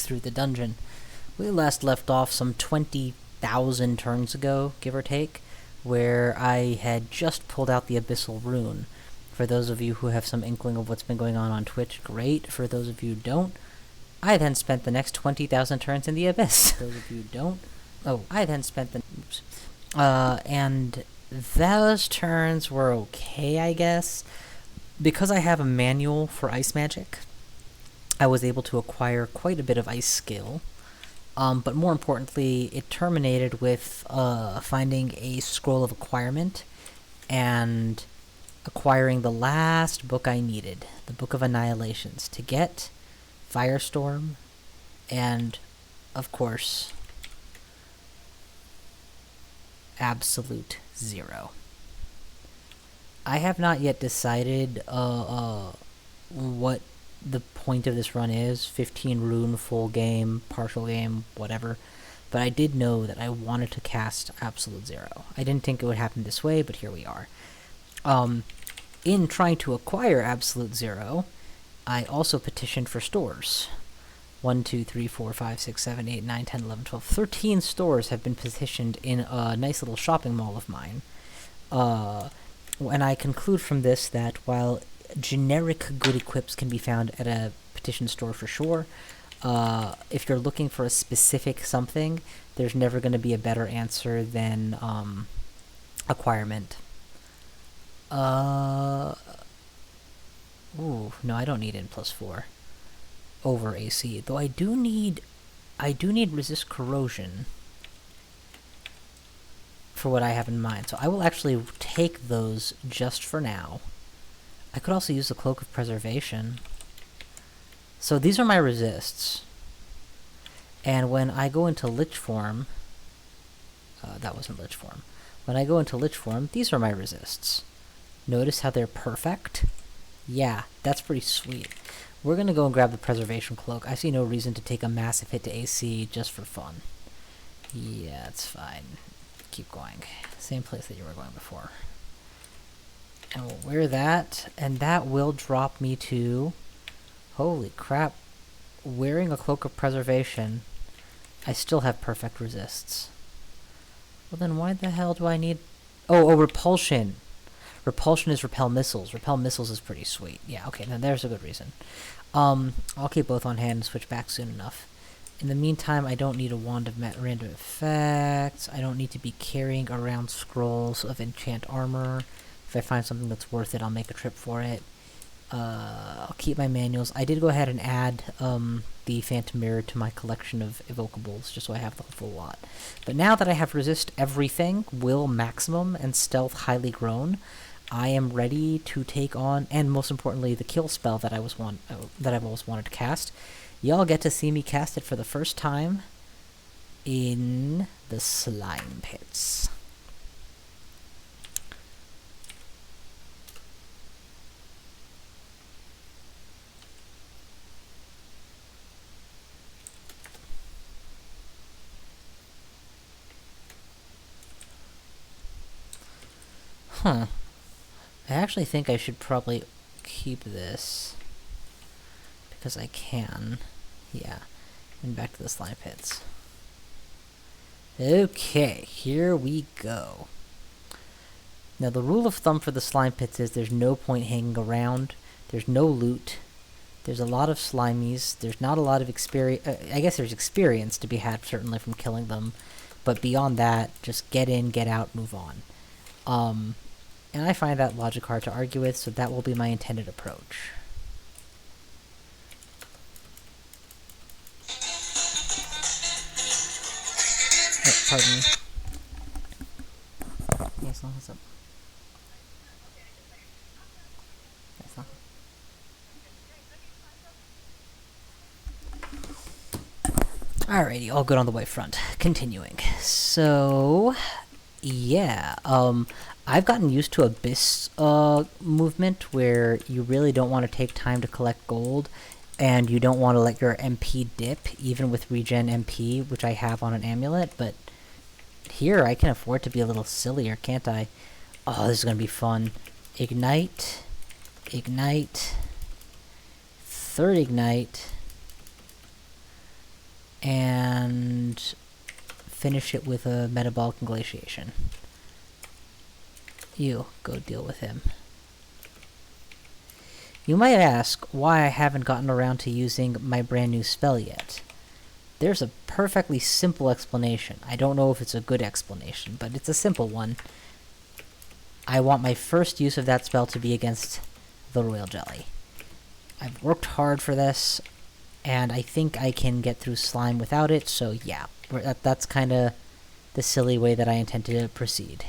through the dungeon. We last left off some 20,000 turns ago, give or take, where I had just pulled out the Abyssal Rune. For those of you who have some inkling of what's been going on Twitch, great. For those of you who don't, I then spent the next 20,000 turns in the Abyss. Those of you who don't, I then spent the... Oops. And those turns were okay, I guess. Because I have a manual for ice magic, I was able to acquire quite a bit of ice skill. But more importantly, it terminated with finding a scroll of acquirement and acquiring the last book I needed, the Book of Annihilations, to get Firestorm and, of course, Absolute Zero. I have not yet decided what the point of this run is. 15 rune, full game, partial game, whatever. But I did know that I wanted to cast Absolute Zero. I didn't think it would happen this way, but here we are. In trying to acquire Absolute Zero, I also petitioned for stores. 1, 2, 3, 4, 5, 6, 7, 8, 9, 10, 11, 12, 13 stores have been petitioned in a nice little shopping mall of mine. And I conclude from this that while generic good equips can be found at a petition store for sure, if you're looking for a specific something, there's never going to be a better answer than acquirement. Ooh, no, I don't need N+4 over AC, though I do need resist corrosion for what I have in mind, so I will actually take those just for now. I could also use the Cloak of Preservation. So these are my resists, and when I go into Lich form, that wasn't Lich form. When I go into Lich form, these are my resists. Notice how they're perfect? Yeah, that's pretty sweet. We're gonna go and grab the Preservation Cloak. I see no reason to take a massive hit to AC just for fun. Yeah, it's fine. Keep going. Same place that you were going before. And we'll wear that, and that will drop me to... Holy crap. Wearing a Cloak of Preservation, I still have perfect resists. Well then why the hell do I need... Oh, Repulsion! Repulsion is Repel Missiles. Repel Missiles is pretty sweet. Yeah, okay, now there's a good reason. I'll keep both on hand and switch back soon enough. In the meantime, I don't need a Wand of Random Effects. I don't need to be carrying around scrolls of enchant armor. If I find something that's worth it, I'll make a trip for it. I'll keep my manuals. I did go ahead and add the Phantom Mirror to my collection of evocables, just so I have the full lot. But now that I have Resist Everything, Will Maximum, and Stealth Highly Grown, I am ready to take on, and most importantly, the kill spell that I've always wanted to cast. Y'all get to see me cast it for the first time in the Slime Pits. Huh. I actually think I should probably keep this, because I can. Yeah. And back to the Slime Pits. Okay, here we go. Now the rule of thumb for the Slime Pits is there's no point hanging around, there's no loot, there's a lot of slimies, there's not a lot of experience, I guess there's experience to be had certainly from killing them, but beyond that, just get in, get out, move on. And I find that logic hard to argue with, so that will be my intended approach. Oh, pardon me. Yes, no, what's up? That's not... Alrighty, all good on the way front. Continuing. So... yeah, I've gotten used to Abyss movement where you really don't want to take time to collect gold, and you don't want to let your MP dip, even with regen MP, which I have on an amulet, but here I can afford to be a little sillier, can't I? Oh, this is going to be fun. Ignite, Ignite, third Ignite, and finish it with a metabolic inglatiation. You, go deal with him. You might ask why I haven't gotten around to using my brand new spell yet. There's a perfectly simple explanation. I don't know if it's a good explanation, but it's a simple one. I want my first use of that spell to be against the royal jelly. I've worked hard for this, and I think I can get through slime without it, so yeah. That's kind of the silly way that I intend to proceed.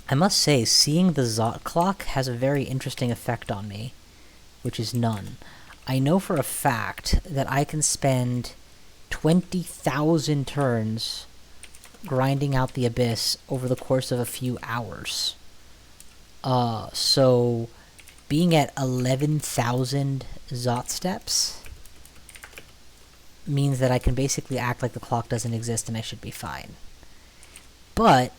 I must say, seeing the Zot clock has a very interesting effect on me, which is none. I know for a fact that I can spend 20,000 turns grinding out the abyss over the course of a few hours. So being at 11,000 Zot steps means that I can basically act like the clock doesn't exist and I should be fine. But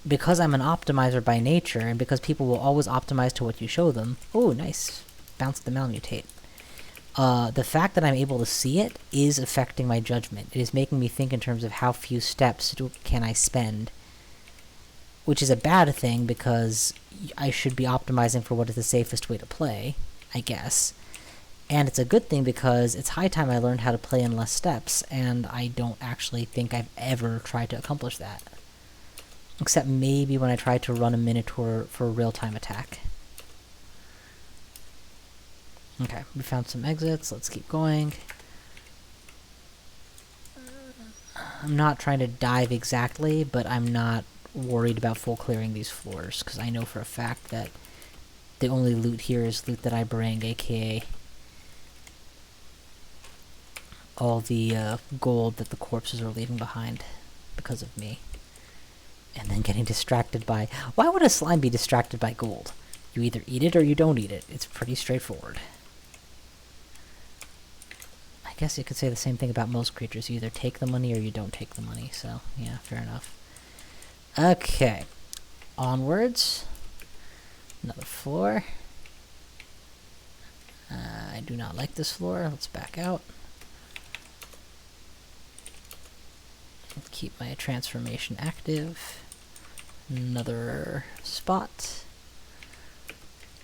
because I'm an optimizer by nature, and because people will always optimize to what you show them... Oh, nice. Bounce the malmutate. The fact that I'm able to see it is affecting my judgment. It is making me think in terms of how few steps can I spend. Which is a bad thing, because I should be optimizing for what is the safest way to play, I guess. And it's a good thing because it's high time I learned how to play in less steps, and I don't actually think I've ever tried to accomplish that. Except maybe when I tried to run a Minotaur for a real-time attack. Okay, we found some exits. Let's keep going. I'm not trying to dive exactly, but I'm not worried about full clearing these floors, because I know for a fact that the only loot here is loot that I bring, aka all the gold that the corpses are leaving behind because of me. And then getting distracted by... Why would a slime be distracted by gold? You either eat it or you don't eat it. It's pretty straightforward. I guess you could say the same thing about most creatures. You either take the money or you don't take the money. So, yeah, fair enough. Okay. Onwards. Another floor. I do not like this floor. Let's back out. Let's keep my transformation active. Another spot.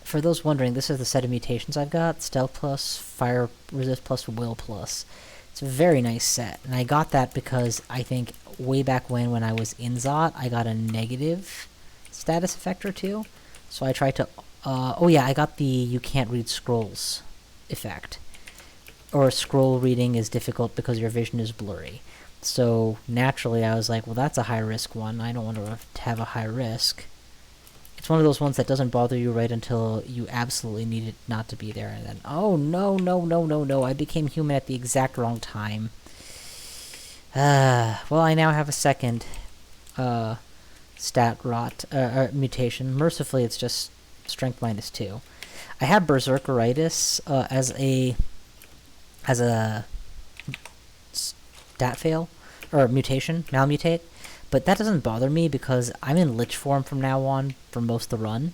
For those wondering, this is the set of mutations I've got. Stealth plus, Fire Resist plus, Will plus. It's a very nice set. And I got that because I think way back when I was in Zot, I got a negative status effect or two. So I tried to... oh yeah, I got the you can't read scrolls effect. Or scroll reading is difficult because your vision is blurry. So naturally I was like, well, that's a high risk one. I don't want to have a high risk. It's one of those ones that doesn't bother you right until you absolutely need it not to be there. And then, oh no, no, no, no, no, I became human at the exact wrong time. Well, I now have a second stat rot mutation. Mercifully, it's just strength -2. I have berserkeritis as a stat fail, or mutation, malmutate, but that doesn't bother me because I'm in Lich form from now on for most of the run,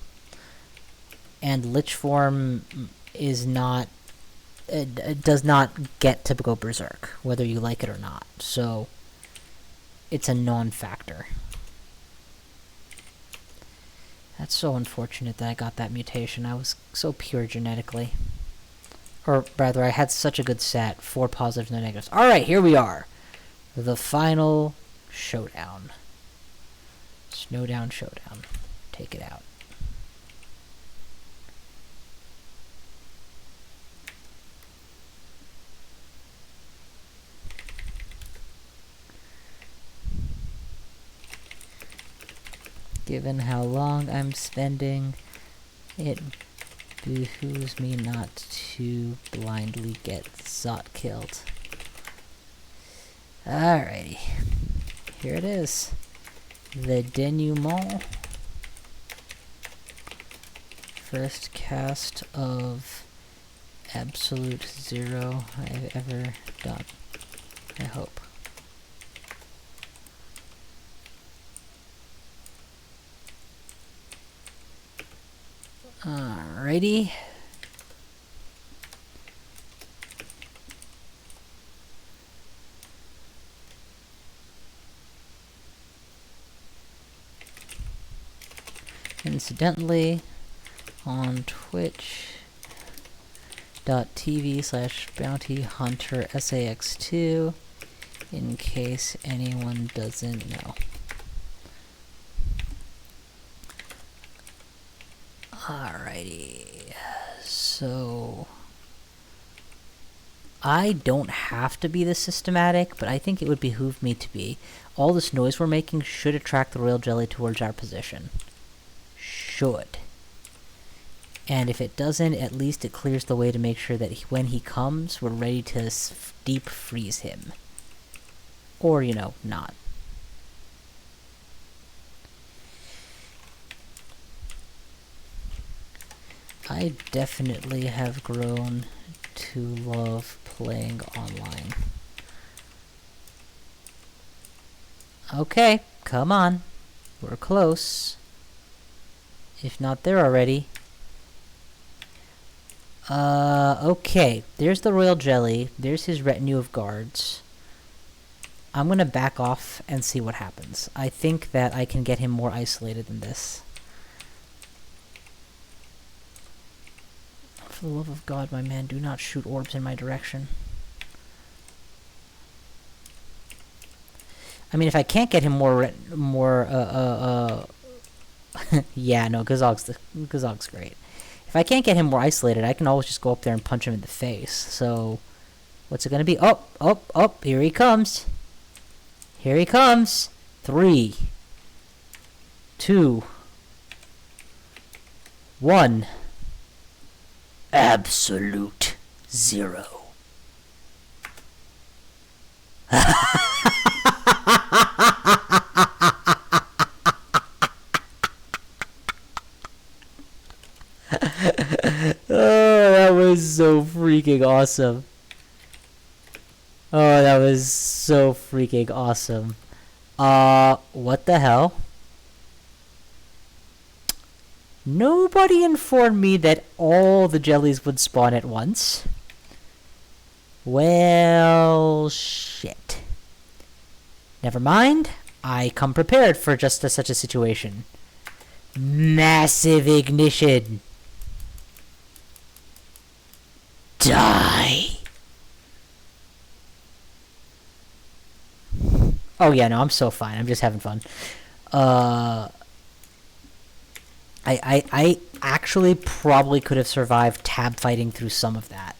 and Lich form is not, it does not get to go berserk, whether you like it or not, so it's a non-factor. That's so unfortunate that I got that mutation. I was so pure genetically. Or rather, I had such a good set, 4 positives, no negatives. Alright, here we are. The final showdown. Snowdown showdown. Take it out. Given how long I'm spending, it behooves me not to blindly get Zot killed. Alrighty. Here it is. The denouement. First cast of absolute 0 I've ever done. I hope. Alrighty. Incidentally, on twitch.tv/bountyhuntersax2, in case anyone doesn't know. Alrighty, so I don't have to be this systematic, but I think it would behoove me to be. All this noise we're making should attract the royal jelly towards our position. Should. And if it doesn't, at least it clears the way to make sure that when he comes, we're ready to deep freeze him. Or, you know, not. I definitely have grown to love playing online. Okay, come on. We're close. If not there already. Okay. There's the royal jelly. There's his retinue of guards. I'm gonna back off and see what happens. I think that I can get him more isolated than this. For the love of God, my man, do not shoot orbs in my direction. I mean, if I can't get him more, yeah, no, Gazog's great. If I can't get him more isolated, I can always just go up there and punch him in the face. So, what's it gonna be? Oh, oh, oh, here he comes. Here he comes. 3, 2, 1. Absolute 0. Oh, that was so freaking awesome. Oh, that was so freaking awesome. What the hell? Nobody informed me that all the jellies would spawn at once. Well, shit. Never mind. I come prepared for just such a situation. Massive ignition. Die. Oh yeah, no, I'm so fine. I'm just having fun. I actually probably could have survived tab fighting through some of that.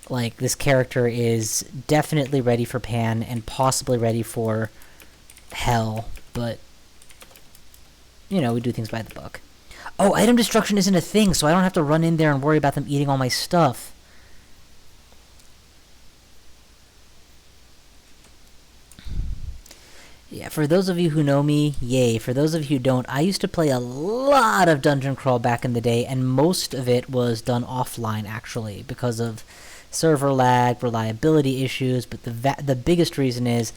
Like, this character is definitely ready for Pan and possibly ready for Hell, but, you know, we do things by the book. Oh, item destruction isn't a thing, so I don't have to run in there and worry about them eating all my stuff. Yeah, for those of you who know me, yay. For those of you who don't, I used to play a lot of Dungeon Crawl back in the day, and most of it was done offline, actually, because of server lag, reliability issues, but the biggest reason is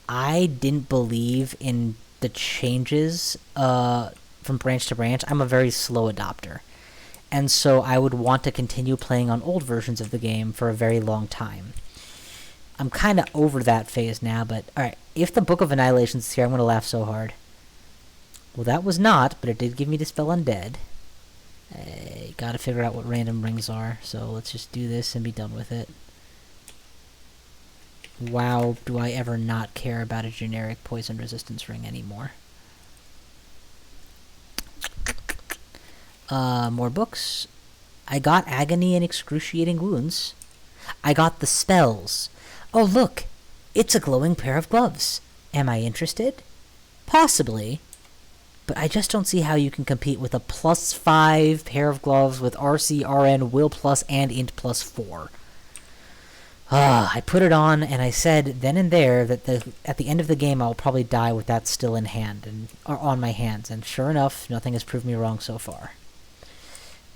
I didn't believe in the changes from branch to branch. I'm a very slow adopter, and so I would want to continue playing on old versions of the game for a very long time. I'm kind of over that phase now, but alright, if the Book of Annihilation is here, I'm going to laugh so hard. Well, that was not, but it did give me Dispel Undead. Gotta figure out what random rings are, so let's just do this and be done with it. Wow, do I ever not care about a generic poison resistance ring anymore. More books. I got Agony and Excruciating Wounds. I got the spells. Oh look, it's a glowing pair of gloves. Am I interested? Possibly. But I just don't see how you can compete with a +5 pair of gloves with RC, RN, Will Plus, and Int +4. I put it on, and I said then and there that at the end of the game I'll probably die with that still in hand, or on my hands, and sure enough, nothing has proved me wrong so far.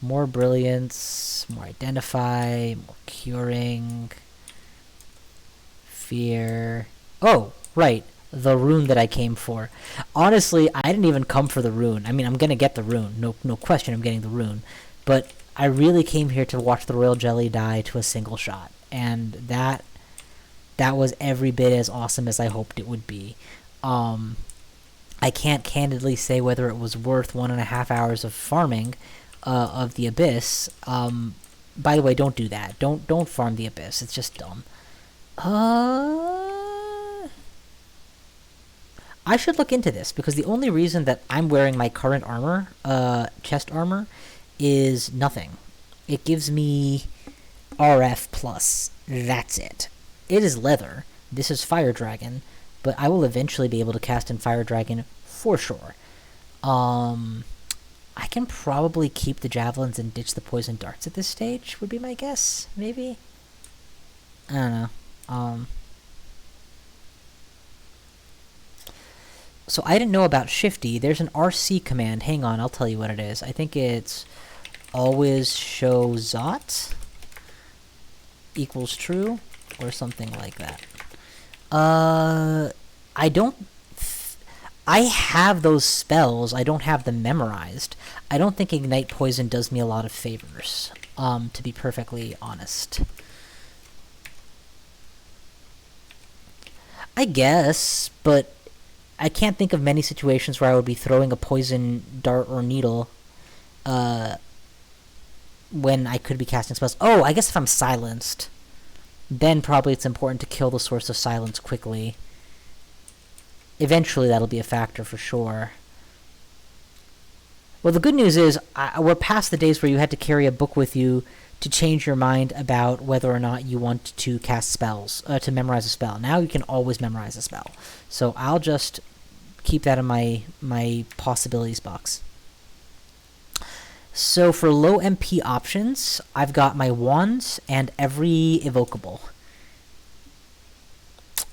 More Brilliance, more Identify, more Curing, Fear. Oh, right. The rune that I came for. Honestly, I didn't even come for the rune. I mean, I'm gonna get the rune. No question I'm getting the rune. But I really came here to watch the Royal Jelly die to a single shot. And that was every bit as awesome as I hoped it would be. I can't candidly say whether it was worth 1.5 hours of farming of the Abyss. By the way, don't do that. Don't farm the Abyss. It's just dumb. I should look into this, because the only reason that I'm wearing my current armor, chest armor, is nothing. It gives me RF plus. That's it. It is leather. This is Fire Dragon, but I will eventually be able to cast in Fire Dragon for sure. I can probably keep the javelins and ditch the poison darts at this stage, would be my guess, maybe? I don't know. So I didn't know about Shifty. There's an RC command. Hang on, I'll tell you what it is. I think it's always show Zot equals true, or something like that. I don't... I have those spells. I don't have them memorized. I don't think Ignite Poison does me a lot of favors, to be perfectly honest. I guess, but I can't think of many situations where I would be throwing a poison dart or needle when I could be casting spells. Oh, I guess if I'm silenced, then probably it's important to kill the source of silence quickly. Eventually that'll be a factor for sure. Well, the good news is we're past the days where you had to carry a book with you to change your mind about whether or not you want to cast spells, to memorize a spell. Now you can always memorize a spell. So I'll just keep that in my possibilities box. So for low MP options, I've got my wands and every evocable.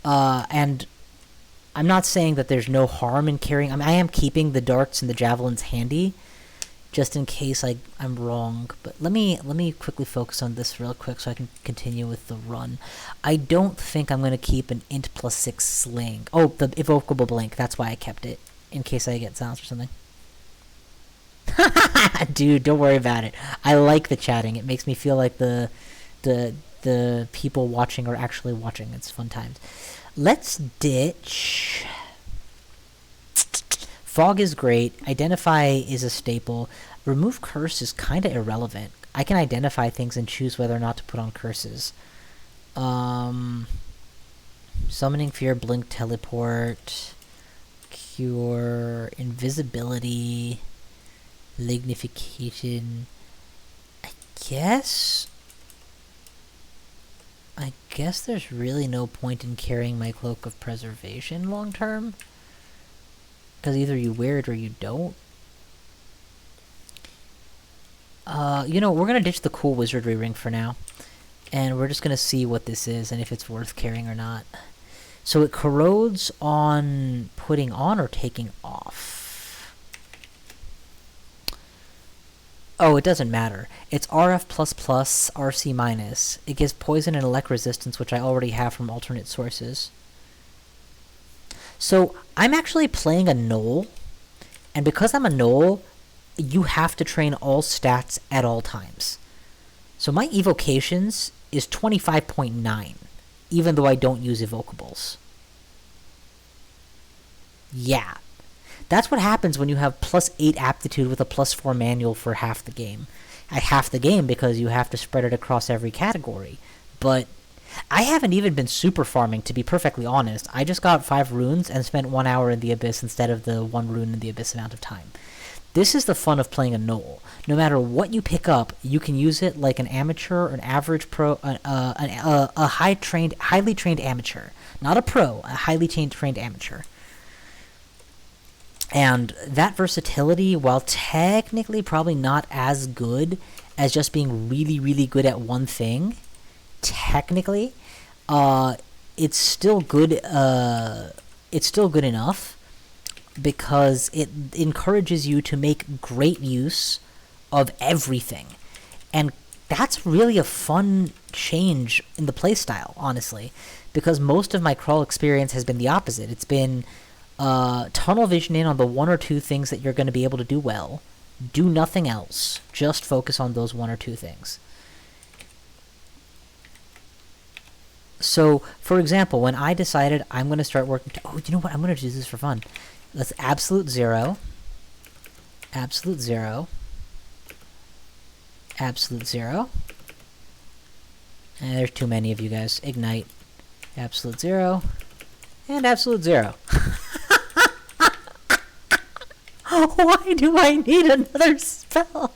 And I'm not saying that there's no harm in carrying... I mean, I am keeping the darts and the javelins handy, just in case I'm wrong. But let me quickly focus on this real quick so I can continue with the run. I don't think I'm going to keep an int +6 sling. Oh, the evocable blink. That's why I kept it, in case I get silenced or something. Dude, don't worry about it. I like the chatting. It makes me feel like the people watching are actually watching. It's fun times. Let's ditch... Fog is great. Identify is a staple. Remove curse is kind of irrelevant. I can identify things and choose whether or not to put on curses. Summoning fear, blink, teleport, cure, invisibility, lignification. I guess there's really no point in carrying my Cloak of Preservation long term. Because either you wear it or you don't. You know, we're going to ditch the cool wizardry ring for now. And we're just going to see what this is and if it's worth carrying or not. So it corrodes on putting on or taking off. Oh, it doesn't matter. It's RF++, RC-. It gives poison and elect resistance, which I already have from alternate sources. So, I'm actually playing a Gnoll, and because I'm a Gnoll, you have to train all stats at all times. So my evocations is 25.9, even though I don't use evocables. Yeah. That's what happens when you have +8 aptitude with a +4 manual for half the game. Half the game because you have to spread it across every category. But I haven't even been super farming, to be perfectly honest. I just got 5 runes and spent 1 hour in the Abyss instead of the 1 rune in the Abyss amount of time. This is the fun of playing a Gnoll. No matter what you pick up, you can use it like an amateur, an average pro, a highly trained amateur. Not a pro, a highly trained amateur. And that versatility, while technically probably not as good as just being really, really good at one thing, technically, it's still good. It's still good enough because it encourages you to make great use of everything, and that's really a fun change in the playstyle, honestly, because most of my crawl experience has been the opposite. It's been tunnel vision in on the 1 or 2 things that you're going to be able to do well. Do nothing else. Just focus on those 1 or 2 things. So, for example, when I decided I'm going to start working... Oh, you know what? I'm going to do this for fun. Let's absolute 0. Absolute 0. Absolute 0. And there's too many of you guys. Ignite. Absolute 0. And absolute 0. Why do I need another spell?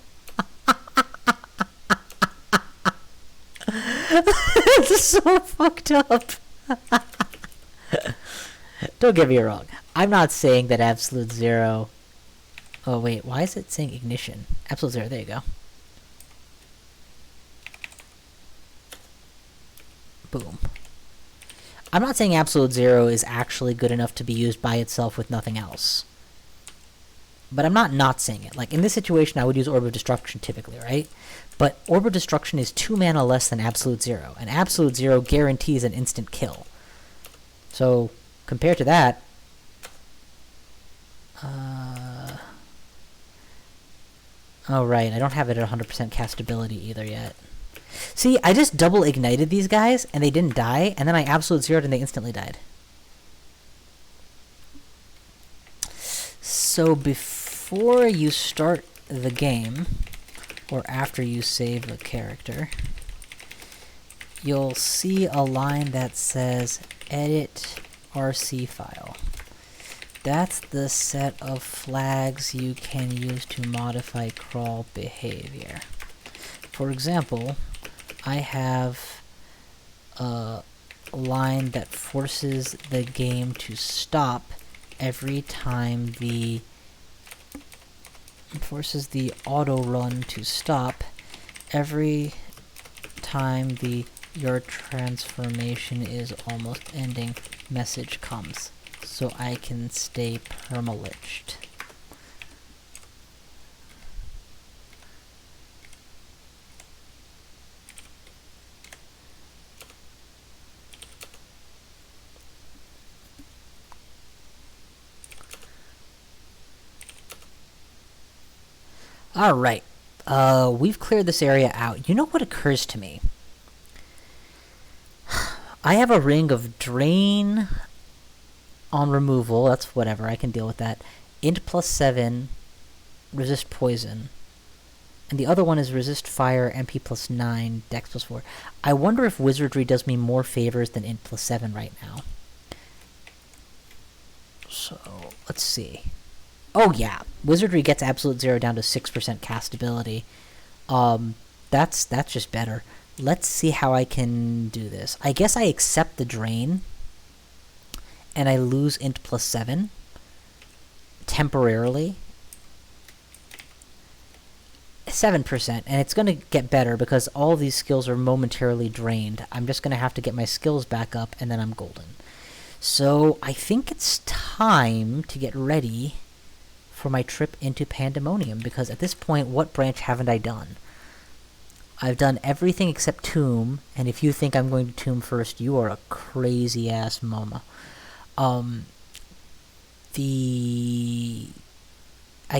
This is so fucked up. Don't get me wrong. I'm not saying that absolute 0... Oh wait, why is it saying ignition? Absolute 0, there you go. Boom. I'm not saying absolute 0 is actually good enough to be used by itself with nothing else. But I'm not saying it. Like, in this situation, I would use Orb of Destruction typically, right? But Orb of Destruction is 2 mana less than absolute 0. And absolute 0 guarantees an instant kill. So, compared to that... Oh, right. I don't have it at 100% castability either yet. See, I just double ignited these guys, and they didn't die, and then I absolute zeroed and they instantly died. So before you start the game, or after you save the character, you'll see a line that says edit RC file. That's the set of flags you can use to modify crawl behavior. For example, I have a line that forces the game to stop every time the... forces the auto run to stop every time the your transformation is almost ending message comes, so I can stay permaliched. Alright, we've cleared this area out. You know what occurs to me? I have a ring of Drain on removal, that's whatever, I can deal with that. Int +7, resist poison. And the other one is resist fire, MP +9, Dex +4. I wonder if Wizardry does me more favors than Int +7 right now. So, let's see. Oh yeah, Wizardry gets absolute 0 down to 6% castability. That's just better. Let's see how I can do this. I guess I accept the drain, and I lose Int +7 temporarily. 7%, and it's going to get better because all these skills are momentarily drained. I'm just going to have to get my skills back up, and then I'm golden. So I think it's time to get ready for my trip into Pandemonium, because at this point, what branch haven't I done? I've done everything except Tomb, and if you think I'm going to Tomb first, you are a crazy-ass mama. I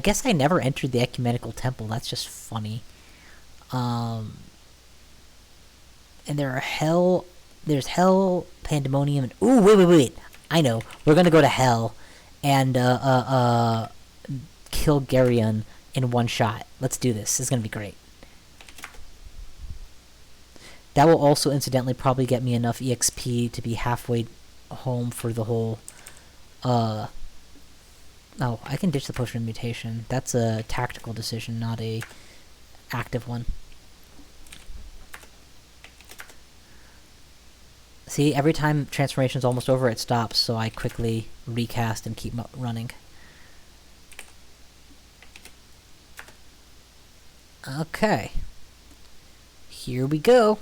guess I never entered the Ecumenical Temple, that's just funny. And there's Hell, Pandemonium, and... Ooh, wait! I know, we're gonna go to Hell, and, kill Geryon in one shot. Let's do this. This is gonna be great. That will also incidentally probably get me enough EXP to be halfway home for the whole... Oh, I can ditch the Potion of Mutation. That's a tactical decision, not a active one. See, every time transformation's almost over, it stops, so I quickly recast and keep running. Okay. Here we go.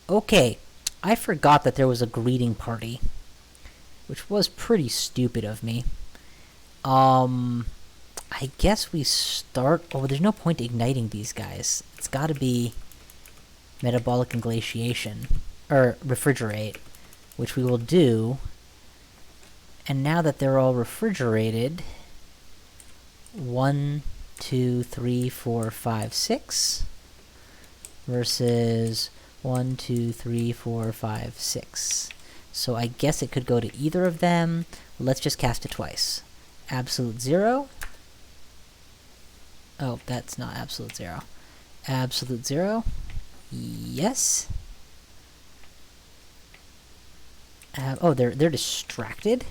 Okay. I forgot that there was a greeting party, which was pretty stupid of me. I guess we start... Oh, there's no point igniting these guys. It's gotta be Metabolic Inglatiation. Or Refrigerate, which we will do. And now that they're all refrigerated... 1, 2, 3, 4, 5, 6... versus 1, 2, 3, 4, 5, 6. So I guess it could go to either of them. Let's just cast it twice. Absolute 0. Oh, that's not absolute 0. Absolute 0. Yes. Oh, they're distracted.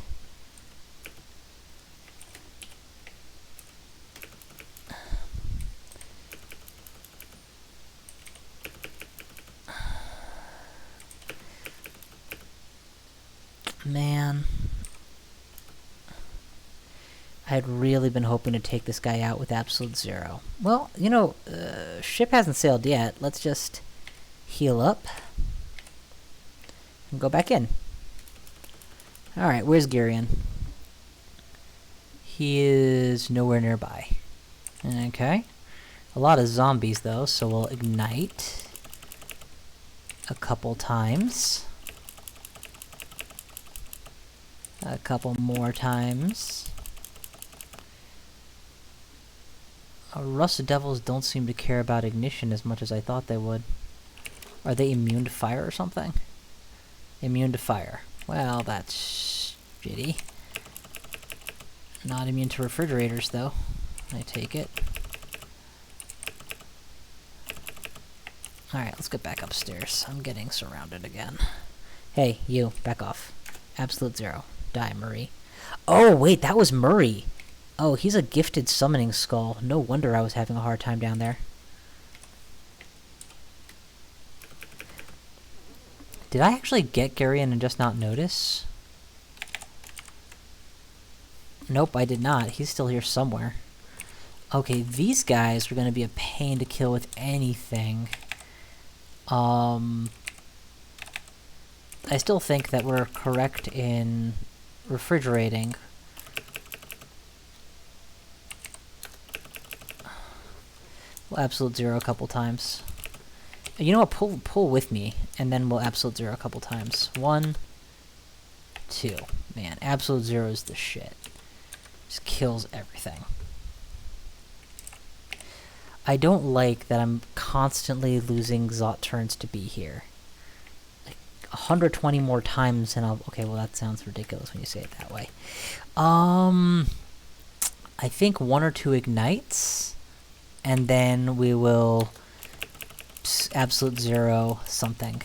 Man. I had really been hoping to take this guy out with absolute 0. Well, you know, ship hasn't sailed yet. Let's just heal up and go back in. Alright, where's Girion? He is nowhere nearby. Okay. A lot of zombies, though, so we'll ignite a couple times. A couple more times. Rust Devils don't seem to care about ignition as much as I thought they would. Are they immune to fire or something? Immune to fire. Well, that's shitty. Not immune to refrigerators, though. I take it. Alright, let's get back upstairs. I'm getting surrounded again. Hey, you, back off. Absolute 0. Die, Murray. Oh, wait, that was Murray! Oh, he's a gifted summoning skull. No wonder I was having a hard time down there. Did I actually get Garion and just not notice? Nope, I did not. He's still here somewhere. Okay, these guys are going to be a pain to kill with anything. I still think that we're correct in refrigerating. We'll absolute 0 a couple times. You know what? Pull with me, and then we'll absolute 0 a couple times. 1, 2. Man, absolute 0 is the shit. Just kills everything. I don't like that I'm constantly losing Zot turns to be here. Like 120 more times, and I'll. Okay, well that sounds ridiculous when you say it that way. I think 1 or 2 ignites, and then we will absolute 0 something.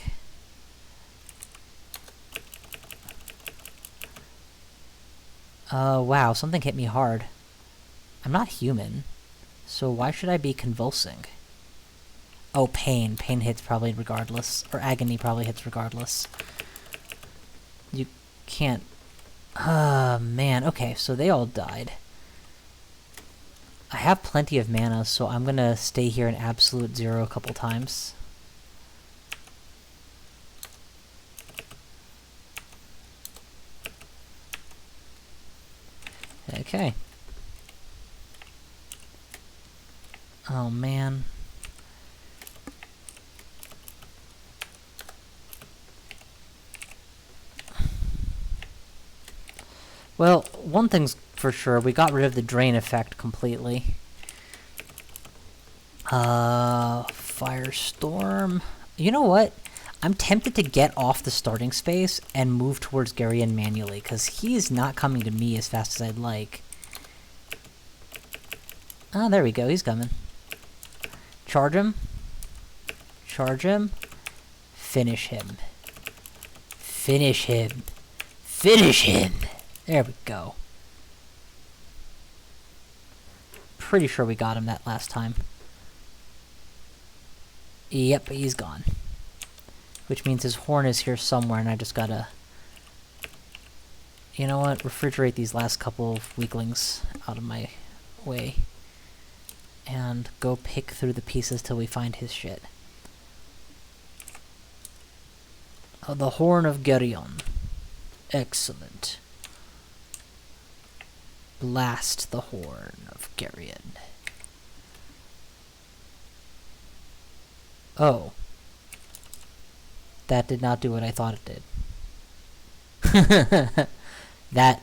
Wow, something hit me hard. I'm not human, so why should I be convulsing? Oh, pain. Pain hits probably regardless. Or agony probably hits regardless. You can't... man. Okay, so they all died. I have plenty of mana, so I'm gonna stay here in absolute 0 a couple times. Okay. Oh, man. Well, one thing's for sure, we got rid of the drain effect completely. Firestorm. You know what? I'm tempted to get off the starting space and move towards Garion manually, because he's not coming to me as fast as I'd like. Ah, there we go, he's coming. Charge him. Charge him. Finish him. Finish him. Finish him! There we go. Pretty sure we got him that last time. Yep, he's gone. Which means his horn is here somewhere, and I just gotta... You know what? Refrigerate these last couple of weaklings out of my way. And go pick through the pieces till we find his shit. Oh, the Horn of Garion. Excellent. Blast the Horn of Garion. Oh. That did not do what I thought it did. That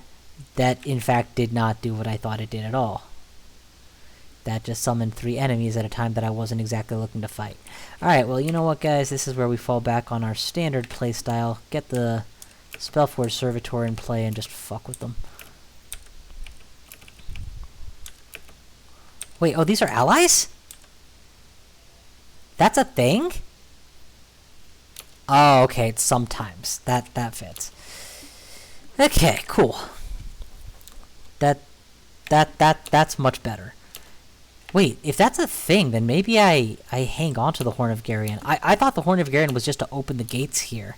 in fact did not do what I thought it did at all. That just summoned 3 enemies at a time that I wasn't exactly looking to fight. Alright, well, you know what, guys? This is where we fall back on our standard playstyle. Get the Spellforge Servitor in play and just fuck with them. Wait, oh, these are allies? That's a thing? Oh, okay, it's sometimes. That fits. Okay, cool. That's much better. Wait, if that's a thing, then maybe I hang on to the Horn of Garion. I thought the Horn of Garion was just to open the gates here.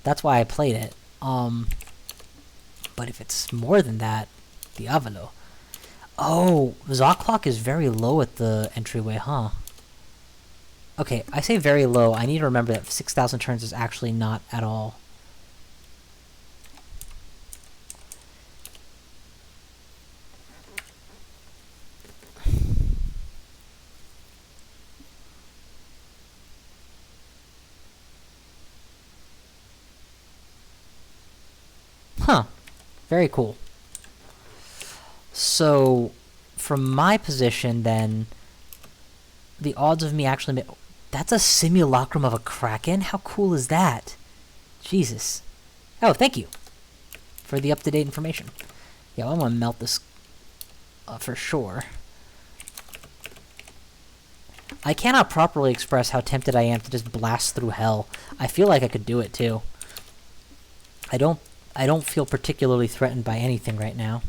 That's why I played it. But if it's more than that, Diavolo. Oh, Zoklok is very low at the entryway, huh? Okay, I say very low. I need to remember that 6,000 turns is actually not at all. Huh. Very cool. So, from my position, then, the odds of me actually... That's a simulacrum of a Kraken? How cool is that? Jesus. Oh, thank you for the up-to-date information. Yeah, I'm gonna melt this for sure. I cannot properly express how tempted I am to just blast through hell. I feel like I could do it, too. I don't feel particularly threatened by anything right now.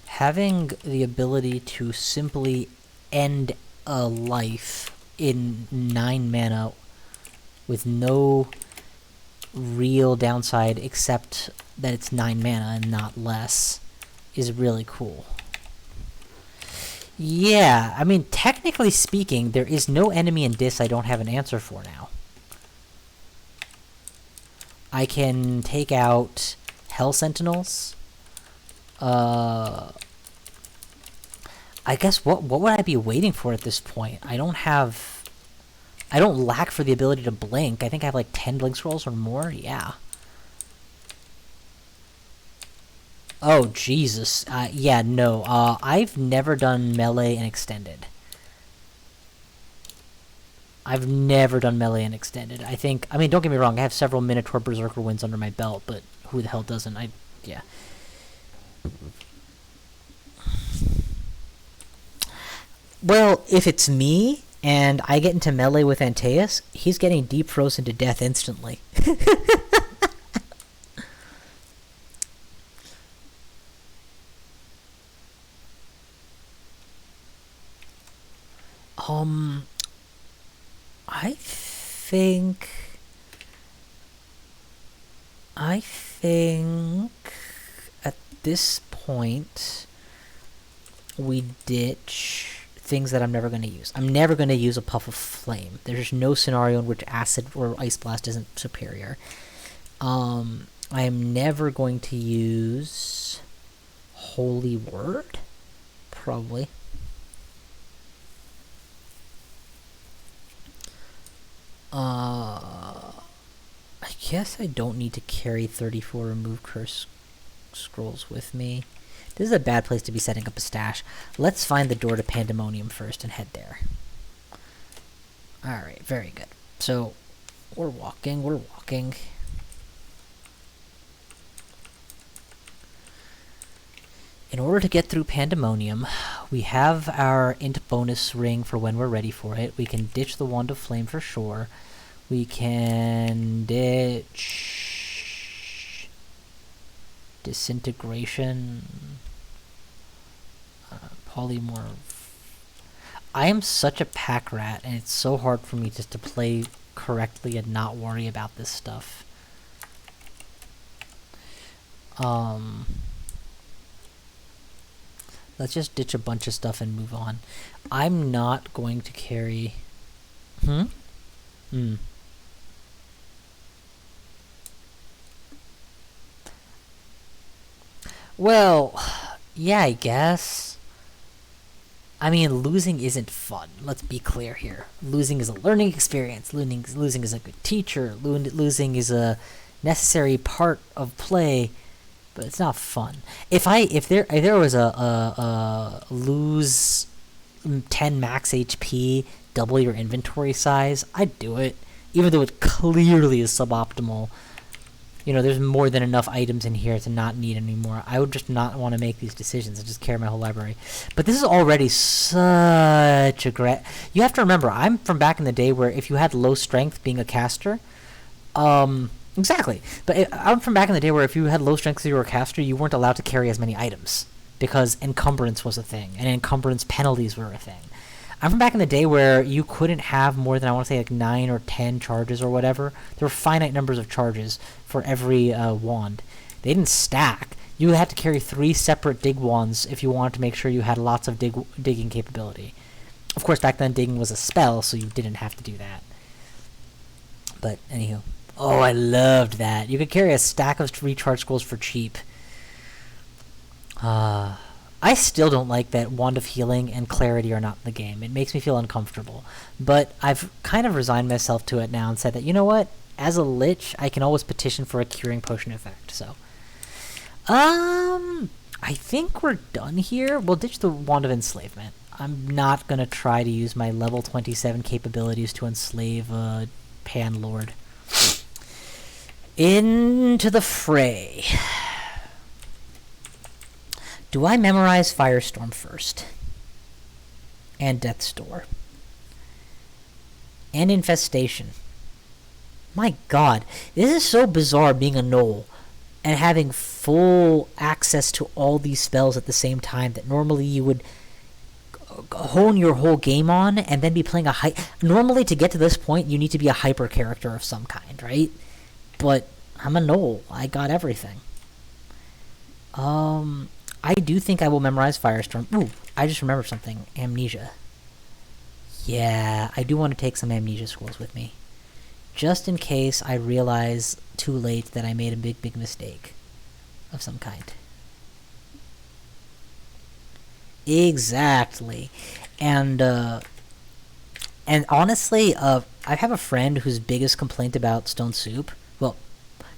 Having the ability to simply end a life in 9 mana with no real downside except that it's 9 mana and not less is really cool. Yeah, I mean, technically speaking, there is no enemy in Dis I don't have an answer for now. I can take out Hell Sentinels. I guess what would I be waiting for at this point? I don't lack for the ability to blink. I think I have like 10 blink scrolls or more. Yeah. Oh, Jesus. Yeah, no. I've never done melee and extended. I think, I mean, don't get me wrong, I have several Minotaur Berserker wins under my belt, but who the hell doesn't? Yeah. Well, if it's me, and I get into melee with Antaeus, he's getting deep frozen to death instantly. I think at this point we ditch things that I'm never going to use. I'm never going to use a Puff of Flame. There's no scenario in which Acid or Ice Blast isn't superior. I am never going to use Holy Word, probably. I guess I don't need to carry 34 Remove Curse Scrolls with me. This is a bad place to be setting up a stash. Let's find the door to Pandemonium first and head there. Alright, very good. So, we're walking. In order to get through Pandemonium, we have our int bonus ring for when we're ready for it. We can ditch the Wand of Flame for sure. We can ditch Disintegration, Polymorph. I am such a pack rat, and it's so hard for me just to play correctly and not worry about this stuff. Let's just ditch a bunch of stuff and move on. I'm not going to carry... Well, yeah, I guess. I mean, losing isn't fun. Let's be clear here. Losing is a learning experience. Losing is a good teacher. Losing is a necessary part of play, but it's not fun. If there was a lose 10 max HP, double your inventory size, I'd do it, even though it clearly is suboptimal. You know, there's more than enough items in here to not need anymore. I would just not want to make these decisions and just carry my whole library. But this is already such a you have to remember, I'm from back in the day where if you had low strength being a caster, exactly. But I'm from back in the day where if you had low strength because you were a caster, you weren't allowed to carry as many items because encumbrance was a thing, and encumbrance penalties were a thing. I'm from back in the day where you couldn't have more than, I want to say, like 9 or 10 charges or whatever. There were finite numbers of charges for every wand. They didn't stack. You had to carry 3 separate dig wands if you wanted to make sure you had lots of digging capability. Of course, back then digging was a spell, so you didn't have to do that. But anywho, oh, I loved that. You could carry a stack of recharge scrolls for cheap. I still don't like that Wand of Healing and Clarity are not in the game. It makes me feel uncomfortable. But I've kind of resigned myself to it now and said that, you know what? As a Lich, I can always petition for a Curing Potion effect. So, I think we're done here. We'll ditch the Wand of Enslavement. I'm not going to try to use my level 27 capabilities to enslave a Pan Lord. Into the fray. Do I memorize Firestorm first? And Death's Door? And Infestation? My god, this is so bizarre being a Gnoll and having full access to all these spells at the same time that normally you would hone your whole game on and then be playing normally to get to this point you need to be a hyper character of some kind, right? But I'm a Gnoll. I got everything. I do think I will memorize Firestorm. Ooh, I just remembered something. Amnesia. Yeah, I do want to take some Amnesia scrolls with me. Just in case I realize too late that I made a big mistake of some kind. Exactly. And honestly, I have a friend whose biggest complaint about Stone Soup, well,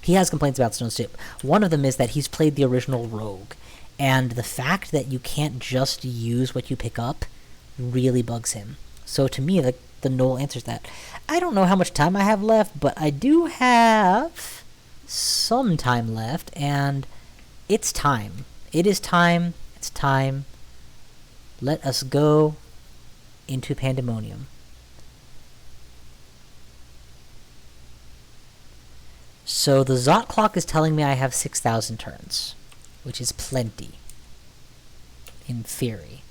he has complaints about Stone Soup. One of them is that he's played the original Rogue. And the fact that you can't just use what you pick up really bugs him. So to me, the Gnoll answers that. I don't know how much time I have left, but I do have some time left, and it's time. It is time. It's time. Let us go into Pandemonium. So the Zot clock is telling me I have 6,000 turns. Which is plenty, in theory.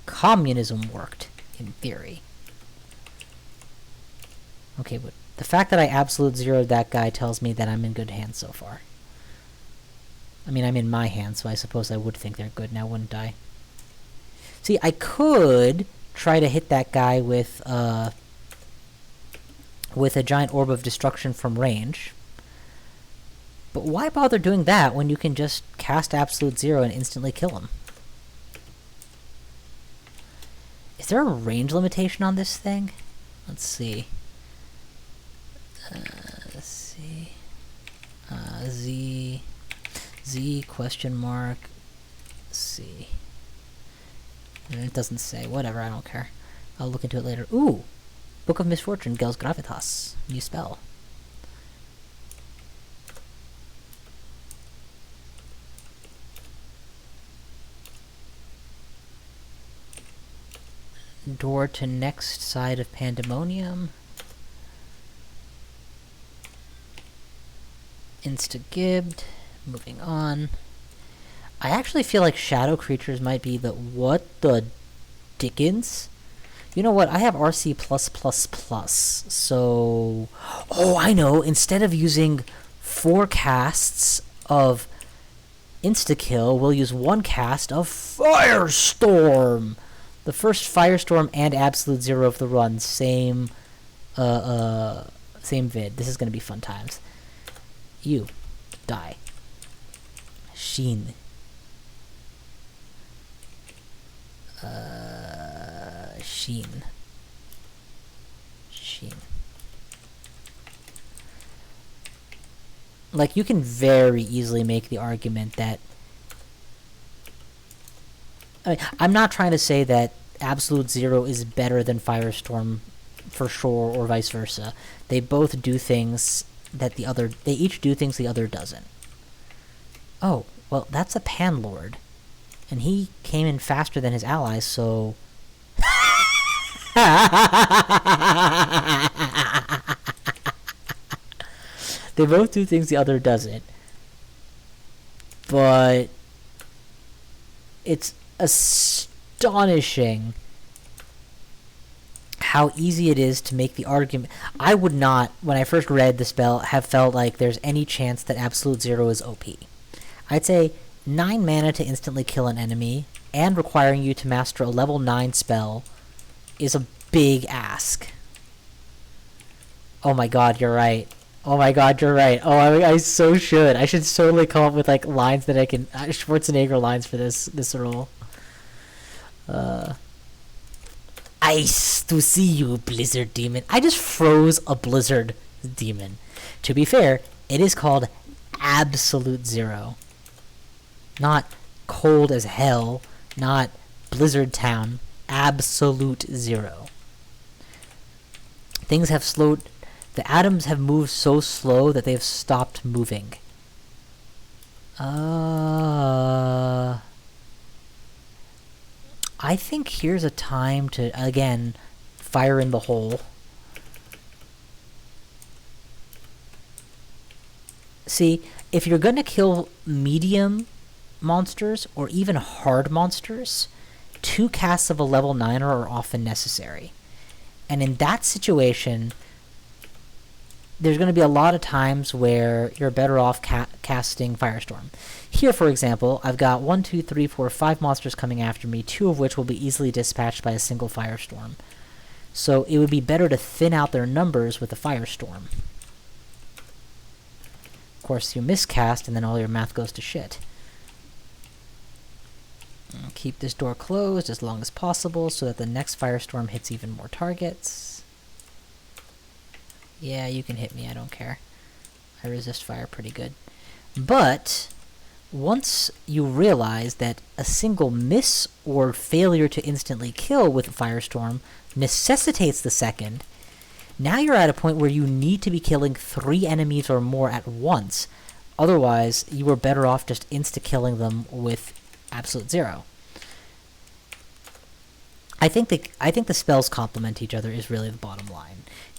Communism worked, in theory. Okay, but the fact that I absolute zeroed that guy tells me that I'm in good hands so far. I mean, I'm in my hands, so I suppose I would think they're good now, wouldn't I? See, I could try to hit that guy with a giant orb of destruction from range. But why bother doing that when you can just cast Absolute Zero and instantly kill him? Is there a range limitation on this thing? Let's see. Z question mark. C. It doesn't say. Whatever, I don't care. I'll look into it later. Ooh! Book of Misfortune, Gels Gravitas. New spell. Door to next side of Pandemonium. Insta-gibbed. Moving on. I actually feel like shadow creatures might be the... What the dickens? You know what? I have RC+++. So... Oh, I know! Instead of using 4 casts of insta-kill, we'll use 1 cast of Firestorm! The first Firestorm and Absolute Zero of the run, same vid. This is gonna be fun times. You. Die. Sheen. Sheen. Like, you can very easily make the argument that... I'm not trying to say that Absolute Zero is better than Firestorm for sure, or vice versa. They both do things that the other... They each do things the other doesn't. Oh, well, that's a Panlord. And he came in faster than his allies, so... They both do things the other doesn't. But... It's astonishing how easy it is to make the argument. I would not, when I first read the spell, have felt like there's any chance that Absolute Zero is OP. I'd say 9 mana to instantly kill an enemy, and requiring you to master a level 9 spell, is a big ask. Oh my god, you're right. Oh my god, you're right. Oh, I so should. I should totally come up with, like, lines that I can... Schwarzenegger lines for this role. Ice to see you, Blizzard Demon. I just froze a Blizzard Demon. To be fair, it is called Absolute Zero. Not cold as hell. Not Blizzard Town. Absolute Zero. Things have slowed... The atoms have moved so slow that they've stopped moving. I think here's a time to, again, fire in the hole. See, if you're gonna kill medium monsters, or even hard monsters, 2 casts of a level 9er are often necessary. And in that situation... There's going to be a lot of times where you're better off casting Firestorm. Here, for example, I've got 1, 2, 3, 4, 5 monsters coming after me, 2 of which will be easily dispatched by a single Firestorm. So it would be better to thin out their numbers with a Firestorm. Of course, you miscast, and then all your math goes to shit. I'll keep this door closed as long as possible so that the next Firestorm hits even more targets. Yeah, you can hit me, I don't care. I resist fire pretty good. But, once you realize that a single miss or failure to instantly kill with a Firestorm necessitates the second, now you're at a point where you need to be killing 3 enemies or more at once. Otherwise, you are better off just insta-killing them with Absolute Zero. I think the spells complement each other is really the bottom line.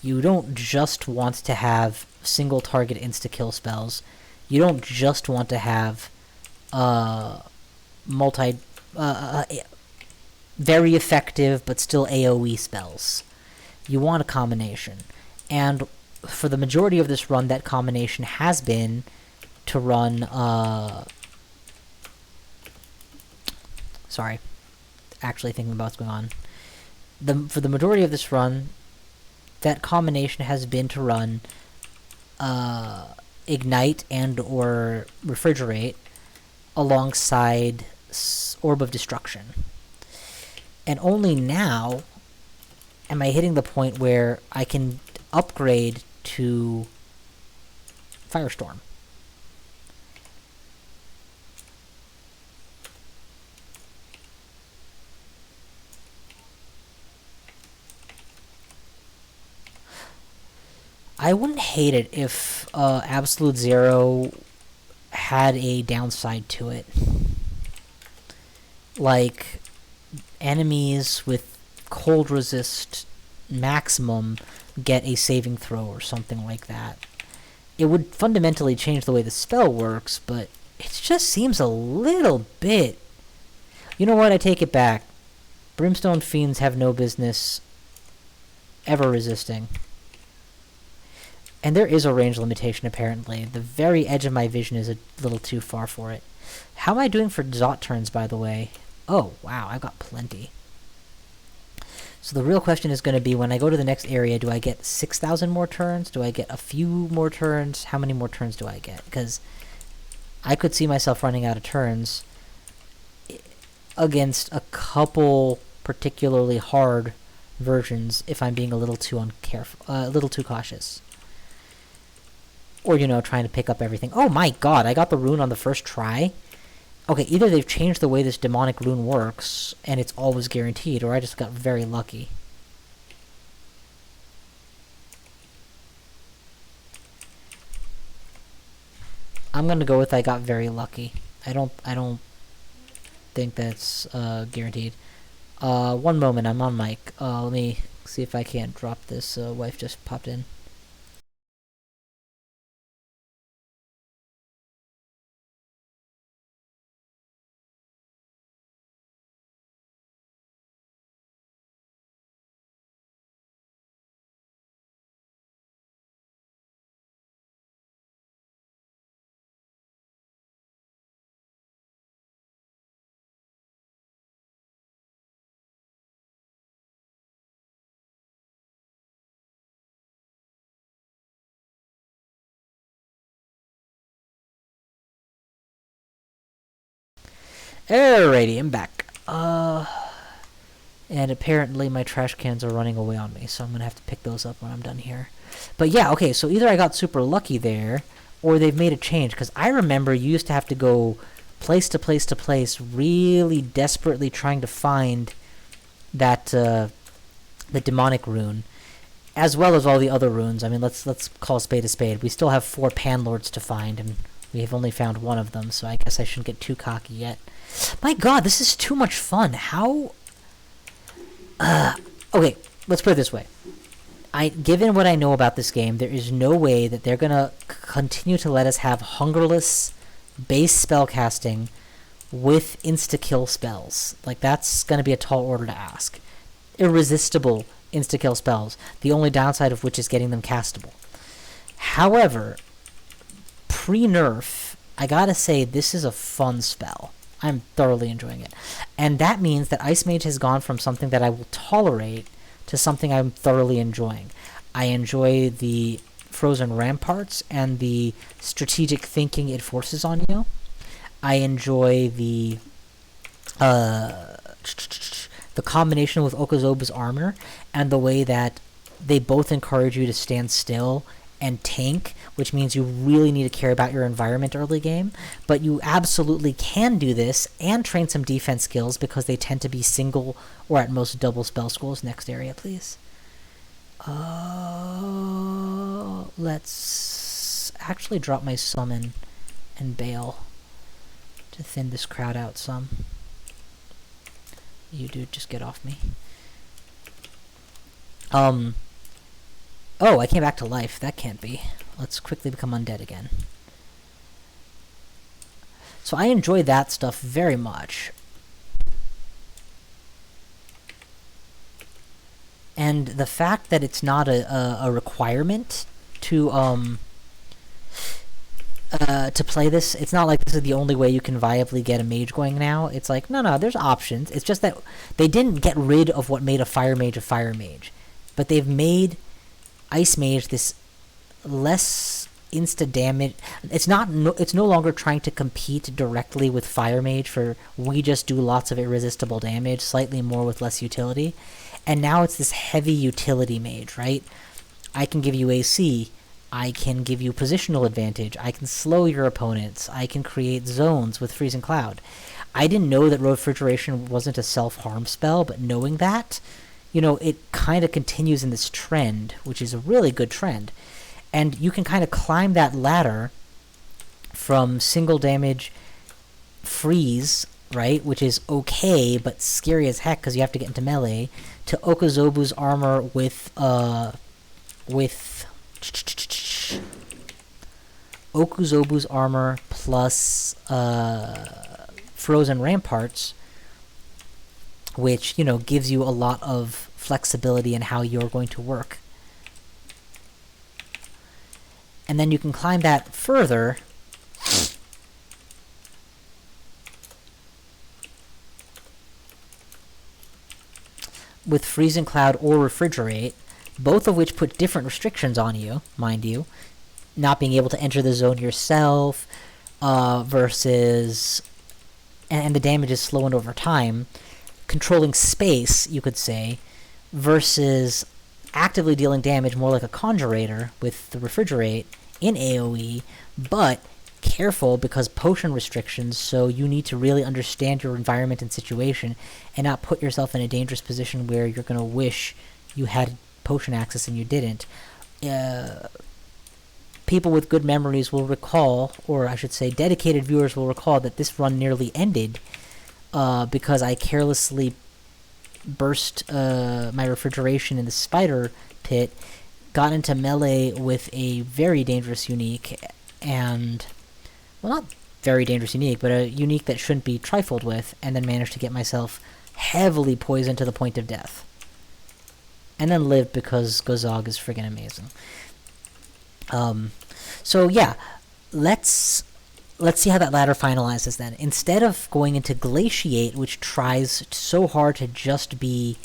You don't just want to have single target insta-kill spells. You don't just want to have very effective but still AoE spells. You want a combination. And for the majority of this run, that combination has been to run... Sorry. Actually thinking about what's going on. For the majority of this run... That combination has been to run Ignite and or Refrigerate alongside Orb of Destruction. And only now am I hitting the point where I can upgrade to Firestorm. I wouldn't hate it if Absolute Zero had a downside to it. Like, enemies with cold resist maximum get a saving throw or something like that. It would fundamentally change the way the spell works, but it just seems a little bit... You know what? I take it back. Brimstone Fiends have no business ever resisting. And there is a range limitation, apparently. The very edge of my vision is a little too far for it. How am I doing for Zot turns, by the way? Oh, wow, I've got plenty. So the real question is going to be, when I go to the next area, do I get 6,000 more turns? Do I get a few more turns? How many more turns do I get? Because I could see myself running out of turns against a couple particularly hard versions if I'm being a little too a little too cautious. Or, you know, trying to pick up everything. Oh my god, I got the rune on the first try? Okay, either they've changed the way this demonic rune works, and it's always guaranteed, or I just got very lucky. I'm gonna go with I got very lucky. I don't think that's guaranteed. One moment, I'm on mic. Let me see if I can't drop this. Wife just popped in. Alrighty, I'm back. And apparently my trash cans are running away on me, so I'm gonna have to pick those up when I'm done here. But yeah, okay, so either I got super lucky there, or they've made a change, because I remember you used to have to go place to place to place, really desperately trying to find that, the demonic rune, as well as all the other runes. I mean, let's call a spade a spade. We still have 4 Panlords to find, and we have only found 1 of them, so I guess I shouldn't get too cocky yet. My god, this is too much fun. How... okay, let's put it this way. Given what I know about this game, there is no way that they're gonna continue to let us have hungerless base spellcasting with insta-kill spells. Like, that's gonna be a tall order to ask. Irresistible insta-kill spells, the only downside of which is getting them castable. However, pre-nerf, I gotta say, this is a fun spell. I'm thoroughly enjoying it. And that means that Ice Mage has gone from something that I will tolerate to something I'm thoroughly enjoying. I enjoy the Frozen Ramparts and the strategic thinking it forces on you. I enjoy the combination with Okazobu's armor and the way that they both encourage you to stand still and tank, which means you really need to care about your environment early game. But you absolutely can do this and train some defense skills because they tend to be single or at most double spell schools. Next area, please. Let's actually drop my summon and bail to thin this crowd out some. You dude, just get off me. Oh, I came back to life. That can't be. Let's quickly become undead again. So I enjoy that stuff very much. And the fact that it's not a requirement to play this, it's not like this is the only way you can viably get a mage going now. It's like, no, there's options. It's just that they didn't get rid of what made a fire mage. But they've made Ice Mage this less insta damage. It's no longer trying to compete directly with Fire Mage for we just do lots of irresistible damage, slightly more with less utility. And now it's this heavy utility mage, right? I can give you AC, I can give you positional advantage, I can slow your opponents, I can create zones with Freezing Cloud. I didn't know that Refrigeration wasn't a self-harm spell, but knowing that, you know, it kind of continues in this trend, which is a really good trend. And you can kind of climb that ladder from single damage freeze, right, which is okay, but scary as heck because you have to get into melee, to Okazobu's armor with Okuzobu's armor plus Frozen Ramparts, which, you know, gives you a lot of flexibility in how you're going to work. And then you can climb that further with Freezing Cloud or Refrigerate, both of which put different restrictions on you, mind you. Not being able to enter the zone yourself, versus... And the damage is slowing over time. Controlling space, you could say, versus actively dealing damage more like a Conjurator with the Refrigerate in AoE, but careful because potion restrictions, so you need to really understand your environment and situation and not put yourself in a dangerous position where you're going to wish you had potion access and you didn't. People with good memories will recall, or I should say dedicated viewers will recall, that this run nearly ended because I carelessly burst my refrigeration in the spider pit, got into melee with a very dangerous unique, and, well, not very dangerous unique, but a unique that shouldn't be trifled with, and then managed to get myself heavily poisoned to the point of death. And then lived because Gozog is friggin' amazing. So yeah, let's see how that ladder finalizes then. Instead of going into Glaciate, which tries so hard to just be...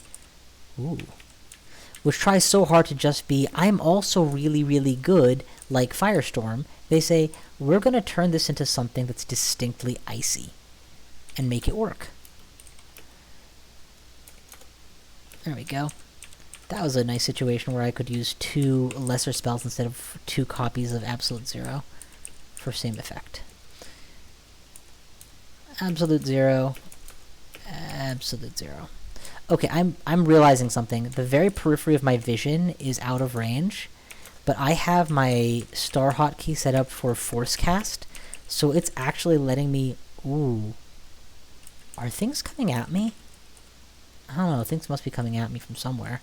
I'm also really, really good, like Firestorm, they say, we're going to turn this into something that's distinctly icy and make it work. There we go. That was a nice situation where I could use 2 lesser spells instead of 2 copies of Absolute Zero for same effect. Absolute Zero. Absolute Zero. Okay, I'm realizing something. The very periphery of my vision is out of range, but I have my star hotkey set up for Force Cast, so it's actually letting me... Ooh. Are things coming at me? I don't know, things must be coming at me from somewhere.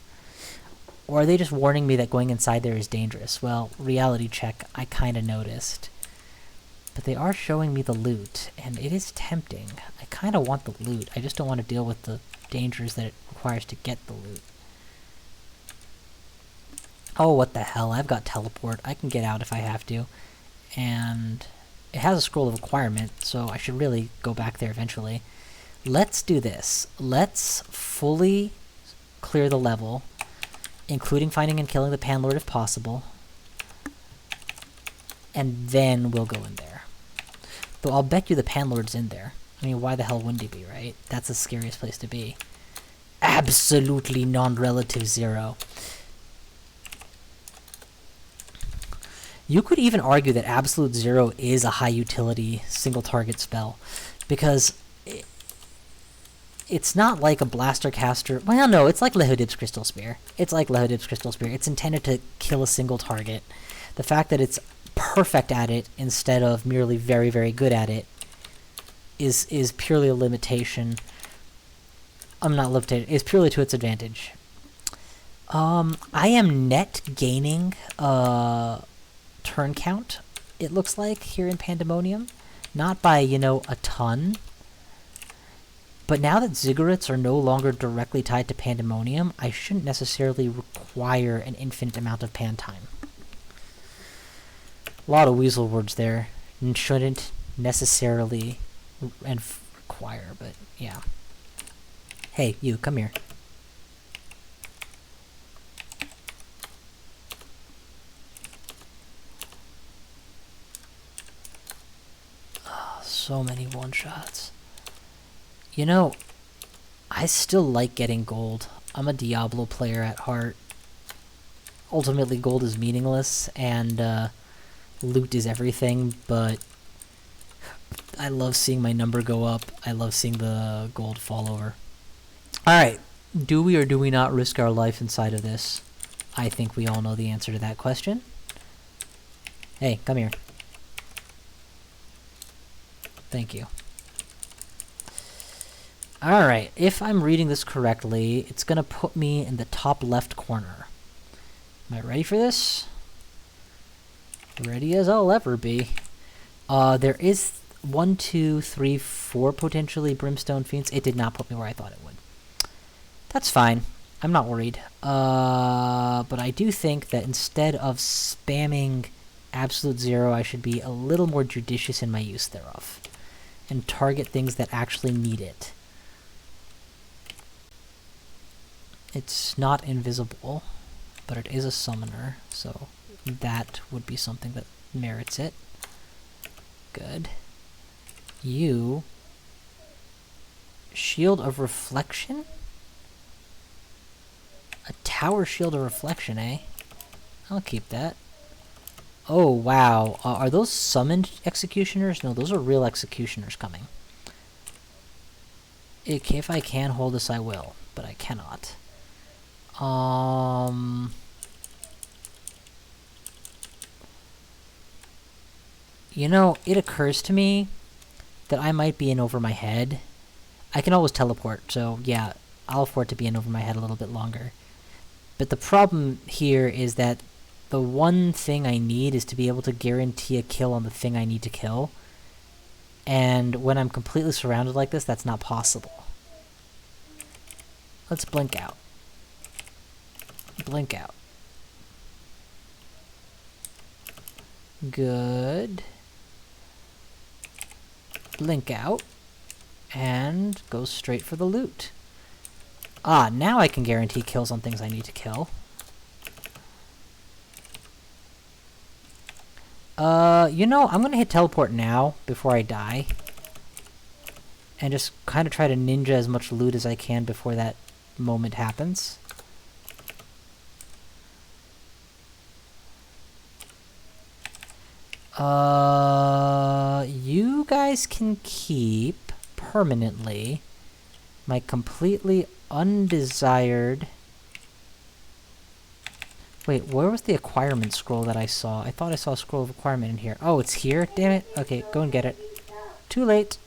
Or are they just warning me that going inside there is dangerous? Well, reality check, I kinda noticed. But they are showing me the loot, and it is tempting. I kinda want the loot, I just don't want to deal with the dangers that it requires to get the loot. Oh, what the hell, I've got teleport. I can get out if I have to. And it has a scroll of acquirement, so I should really go back there eventually. Let's do this. Let's fully clear the level, including finding and killing the Panlord if possible. And then we'll go in there. Though I'll bet you the Panlord's in there. I mean, why the hell wouldn't he be, right? That's the scariest place to be. Absolutely non-relative 0. You could even argue that Absolute 0 is a high-utility single-target spell, because it's not like a Blaster Caster... Well, no, it's like Lehodib's Crystal Spear. It's like Lehodib's Crystal Spear. It's intended to kill a single target. The fact that it's perfect at it instead of merely very, very good at it is purely a limitation. I'm not limited. It's purely to its advantage. I am net gaining turn count, it looks like, here in Pandemonium. Not by, you know, a ton. But now that Ziggurats are no longer directly tied to Pandemonium, I shouldn't necessarily require an infinite amount of pan time. A lot of weasel words there. And shouldn't necessarily require, but yeah. Hey, you, come here. Oh, so many one-shots. You know, I still like getting gold. I'm a Diablo player at heart. Ultimately, gold is meaningless, and loot is everything, but I love seeing my number go up. I love seeing the gold fall over. Alright, do we or do we not risk our life inside of this? I think we all know the answer to that question. Hey, come here. Thank you. Alright, if I'm reading this correctly, it's gonna put me in the top left corner. Am I ready for this? Ready as I'll ever be. There is 1, 2, 3, 4 potentially Brimstone Fiends. It did not put me where I thought it would. That's fine. I'm not worried. But I do think that instead of spamming Absolute 0, I should be a little more judicious in my use thereof. And target things that actually need it. It's not invisible, but it is a summoner, so that would be something that merits it. Good. You... Shield of Reflection? A tower shield of reflection, eh? I'll keep that. Oh, wow. Are those summoned executioners? No, those are real executioners coming. If I can hold this, I will. But I cannot. You know, it occurs to me that I might be in over my head. I can always teleport, so yeah, I'll afford to be in over my head a little bit longer. But the problem here is that the one thing I need is to be able to guarantee a kill on the thing I need to kill. And when I'm completely surrounded like this, that's not possible. Let's blink out. Blink out. Good. Blink out. And go straight for the loot. Ah, now I can guarantee kills on things I need to kill. You know, I'm gonna hit teleport now, before I die. And just kind of try to ninja as much loot as I can before that moment happens. You guys can keep permanently my completely undesired... Wait, where was the acquirement scroll that I saw? I thought I saw a scroll of acquirement in here. Oh, it's here? Damn it. Okay, go and get it. Too late.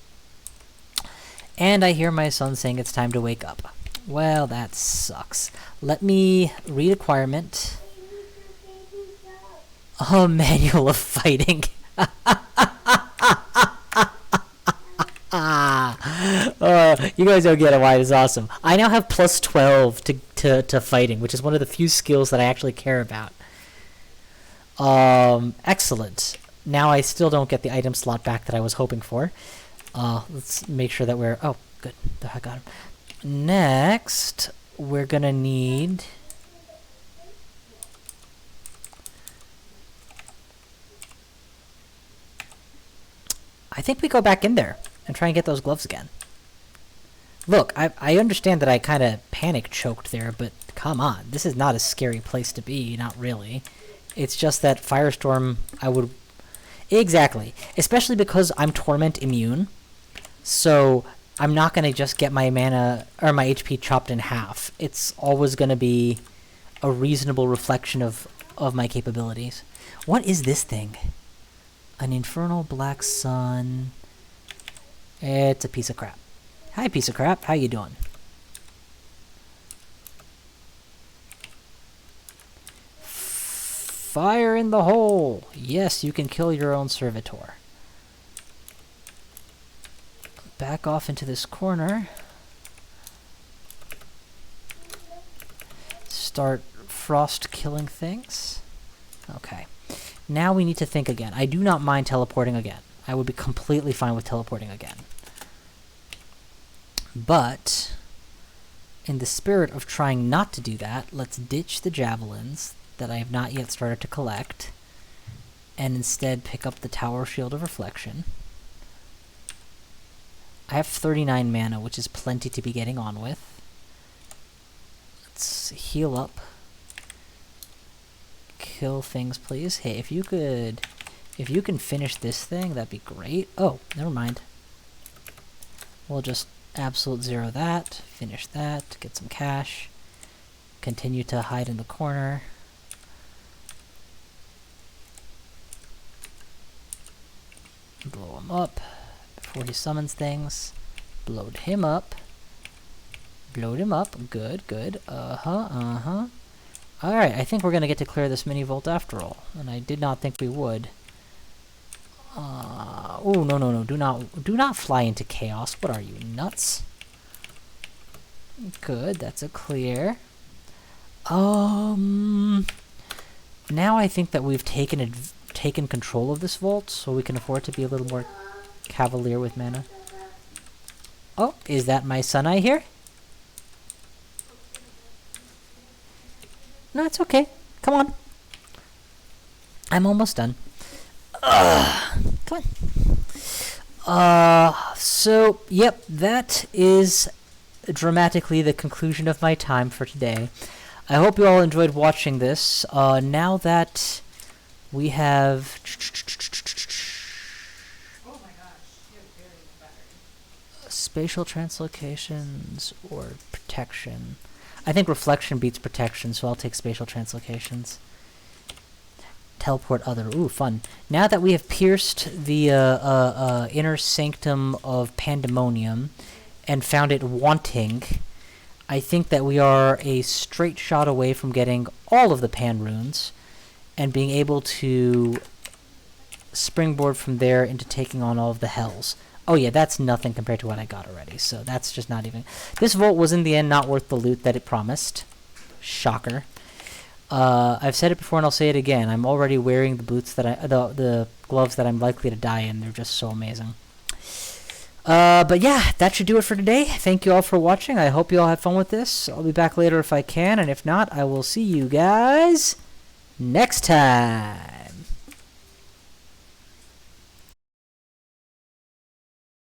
And I hear my son saying it's time to wake up. Well, that sucks. Let me read acquirement. A manual of fighting. You guys don't get it. Why it's awesome. I now have plus 12 to fighting, which is one of the few skills that I actually care about. Excellent. Now I still don't get the item slot back that I was hoping for. Let's make sure that we're... Oh, good. I got him. Next, we're gonna need... I think we go back in there and try and get those gloves again. Look, I understand that I kind of panic choked there, but come on. This is not a scary place to be, not really. It's just that Firestorm, I would... Exactly. Especially because I'm Torment immune. So I'm not going to just get my mana, or my HP chopped in half. It's always going to be a reasonable reflection of my capabilities. What is this thing? An infernal black sun. It's a piece of crap. Hi, piece of crap. How you doing? Fire in the hole. Yes, you can kill your own servitor. Back off into this corner. Start frost killing things. Okay. Now we need to think again. I do not mind teleporting again. I would be completely fine with teleporting again. But, in the spirit of trying not to do that, let's ditch the javelins that I have not yet started to collect, and instead pick up the Tower Shield of Reflection. I have 39 mana, which is plenty to be getting on with. Let's heal up. Kill things, please. Hey, if you can finish this thing, that'd be great. Oh, never mind. We'll just absolute zero that, finish that, get some cash, continue to hide in the corner. Blow him up before he summons things. Blowed him up. Blowed him up. Good, good. Alright, I think we're gonna get to clear this mini vault after all, and I did not think we would. Oh, no. Do not fly into chaos. What are you, nuts? Good, that's a clear. Now I think that we've taken control of this vault, so we can afford to be a little more cavalier with mana. Oh, is that my son I hear? No, it's okay. Come on. I'm almost done. Come on. So, yep, that is dramatically the conclusion of my time for today. I hope you all enjoyed watching this. Now that we have... Oh my gosh, you have very good battery. Spatial translocations or protection. I think reflection beats protection, so I'll take spatial translocations. Teleport other. Ooh, fun. Now that we have pierced the inner sanctum of Pandemonium and found it wanting, I think that we are a straight shot away from getting all of the Pan runes and being able to springboard from there into taking on all of the hells. Oh yeah, that's nothing compared to what I got already, so that's just not even... This vault was in the end not worth the loot that it promised. Shocker. I've said it before and I'll say it again. I'm already wearing the boots that the gloves that I'm likely to die in. They're just so amazing. But yeah, that should do it for today. Thank you all for watching. I hope you all have fun with this. I'll be back later if I can, and if not, I will see you guys next time.